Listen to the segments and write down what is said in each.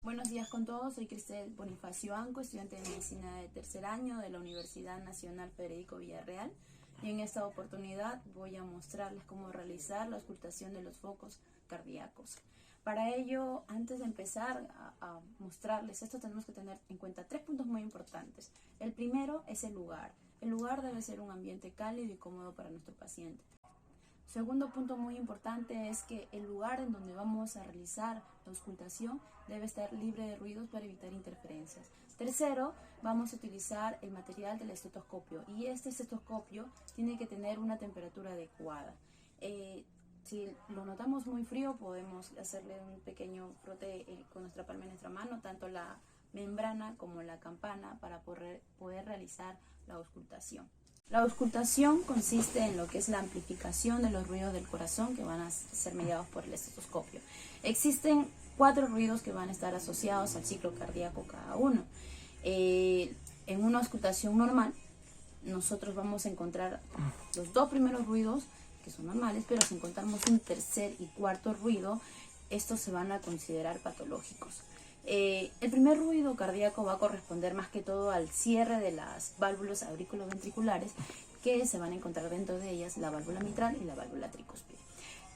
Buenos días con todos, soy Cristel Bonifacio Anco, estudiante de medicina de tercer año de la Universidad Nacional Federico Villarreal, y en esta oportunidad voy a mostrarles cómo realizar la auscultación de los focos cardíacos. Para ello, antes de empezar a mostrarles esto, tenemos que tener en cuenta 3 puntos muy importantes. El primero es el lugar. El lugar debe ser un ambiente cálido y cómodo para nuestro paciente. Segundo punto muy importante es que el lugar en donde vamos a realizar la auscultación debe estar libre de ruidos para evitar interferencias. Tercero, vamos a utilizar el material del estetoscopio y este estetoscopio tiene que tener una temperatura adecuada. Si lo notamos muy frío, podemos hacerle un pequeño frote con nuestra palma en nuestra mano, tanto la membrana como la campana, para poder realizar la auscultación. La auscultación consiste en lo que es la amplificación de los ruidos del corazón que van a ser mediados por el estetoscopio. Existen 4 ruidos que van a estar asociados al ciclo cardíaco cada uno. En una auscultación normal, nosotros vamos a encontrar los 2 primeros ruidos, que son normales, pero si encontramos un tercer y cuarto ruido, estos se van a considerar patológicos. El primer ruido cardíaco va a corresponder más que todo al cierre de las válvulas auriculoventriculares, que se van a encontrar dentro de ellas la válvula mitral y la válvula tricúspide.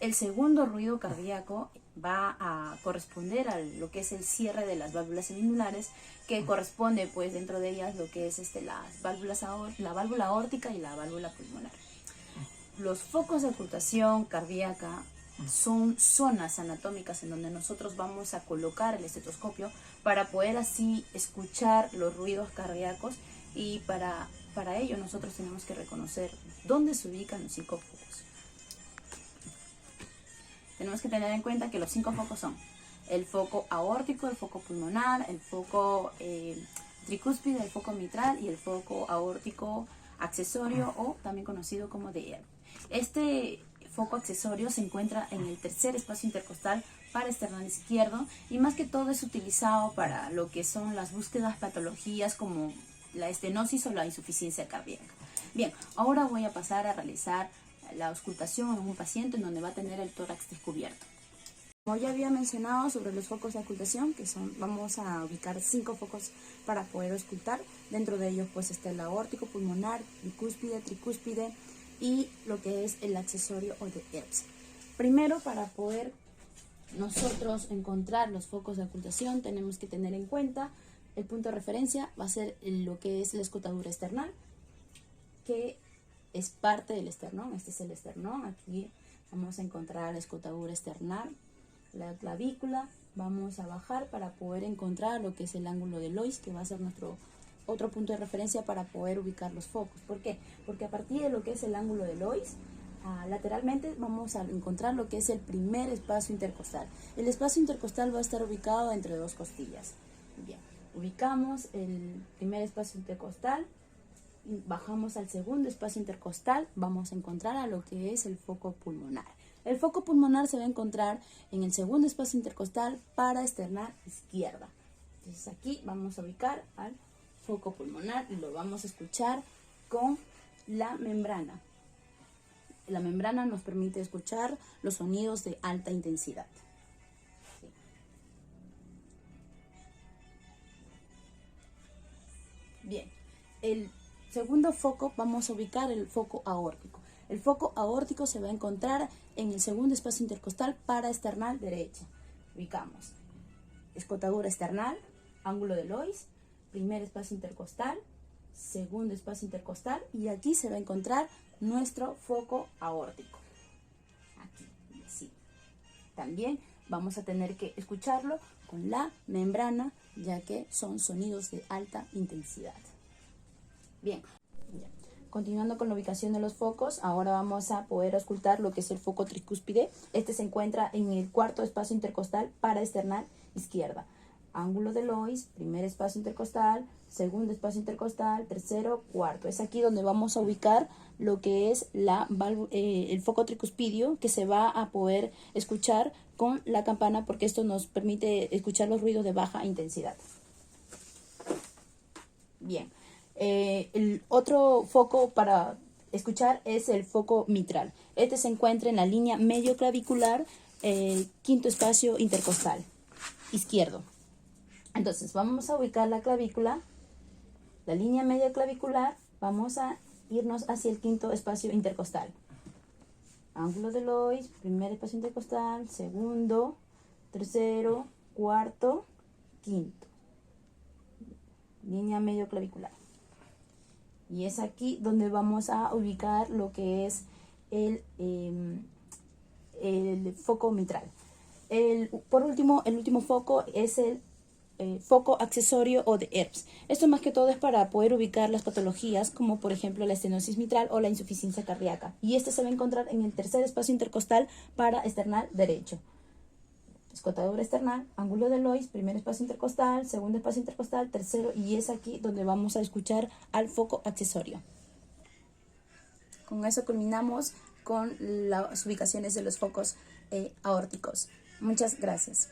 El segundo ruido cardíaco va a corresponder a lo que es el cierre de las válvulas semilunares, que corresponde pues dentro de ellas lo que es la válvula aórtica y la válvula pulmonar. Los focos de auscultación cardíaca son zonas anatómicas en donde nosotros vamos a colocar el estetoscopio para poder así escuchar los ruidos cardíacos, y para ello nosotros tenemos que reconocer dónde se ubican los 5 focos. Tenemos que tener en cuenta que los 5 focos son el foco aórtico, el foco pulmonar, el foco tricúspide, el foco mitral y el foco aórtico accesorio, o también conocido como DR. Este foco accesorio se encuentra en el tercer espacio intercostal paraesternal izquierdo, y más que todo es utilizado para lo que son las búsquedas patologías como la estenosis o la insuficiencia cardíaca. Bien, ahora voy a pasar a realizar la auscultación en un paciente en donde va a tener el tórax descubierto. Como ya había mencionado sobre los focos de auscultación, vamos a ubicar 5 focos para poder auscultar. Dentro de ellos pues está el aórtico, pulmonar, bicúspide, tricúspide y lo que es el accesorio o de ERPS. Primero, para poder nosotros encontrar los focos de auscultación, tenemos que tener en cuenta el punto de referencia, va a ser lo que es la escotadura esternal, que es parte del esternón. Este es el esternón. Aquí vamos a encontrar la escotadura esternal, la clavícula. Vamos a bajar para poder encontrar lo que es el ángulo de Lois, que va a ser nuestro otro punto de referencia para poder ubicar los focos. ¿Por qué? Porque a partir de lo que es el ángulo de Lois, lateralmente vamos a encontrar lo que es el primer espacio intercostal. El espacio intercostal va a estar ubicado entre 2 costillas. Bien, ubicamos el primer espacio intercostal, bajamos al segundo espacio intercostal, vamos a encontrar a lo que es el foco pulmonar. El foco pulmonar se va a encontrar en el segundo espacio intercostal paraesternal izquierda. Entonces aquí vamos a ubicar al foco pulmonar y lo vamos a escuchar con la membrana. La membrana nos permite escuchar los sonidos de alta intensidad. Bien, el segundo foco vamos a ubicar el foco aórtico. El foco aórtico se va a encontrar en el segundo espacio intercostal paraesternal derecha. Ubicamos escotadura esternal, ángulo de Lois, primer espacio intercostal, segundo espacio intercostal, y aquí se va a encontrar nuestro foco aórtico. Aquí, y así. También vamos a tener que escucharlo con la membrana, ya que son sonidos de alta intensidad. Bien, continuando con la ubicación de los focos, ahora vamos a poder auscultar lo que es el foco tricúspide. Este se encuentra en el cuarto espacio intercostal paraesternal izquierda. Ángulo de Lois, primer espacio intercostal, segundo espacio intercostal, tercero, cuarto. Es aquí donde vamos a ubicar lo que es el foco tricuspidio, que se va a poder escuchar con la campana, porque esto nos permite escuchar los ruidos de baja intensidad. Bien, el otro foco para escuchar es el foco mitral. Este se encuentra en la línea medio clavicular, quinto espacio intercostal izquierdo. Entonces vamos a ubicar la clavícula, la línea media clavicular, vamos a irnos hacia el quinto espacio intercostal. Ángulo de Lois, primer espacio intercostal, segundo, tercero, cuarto, quinto. Línea medio clavicular. Y es aquí donde vamos a ubicar lo que es el foco mitral. Por último, el último foco es el foco accesorio o de Erbs. Esto más que todo es para poder ubicar las patologías como por ejemplo la estenosis mitral o la insuficiencia cardíaca. Y este se va a encontrar en el tercer espacio intercostal para esternal derecho. Escotadura esternal, ángulo de Lois, primer espacio intercostal, segundo espacio intercostal, tercero, y es aquí donde vamos a escuchar al foco accesorio. Con eso culminamos con las ubicaciones de los focos aórticos. Muchas gracias.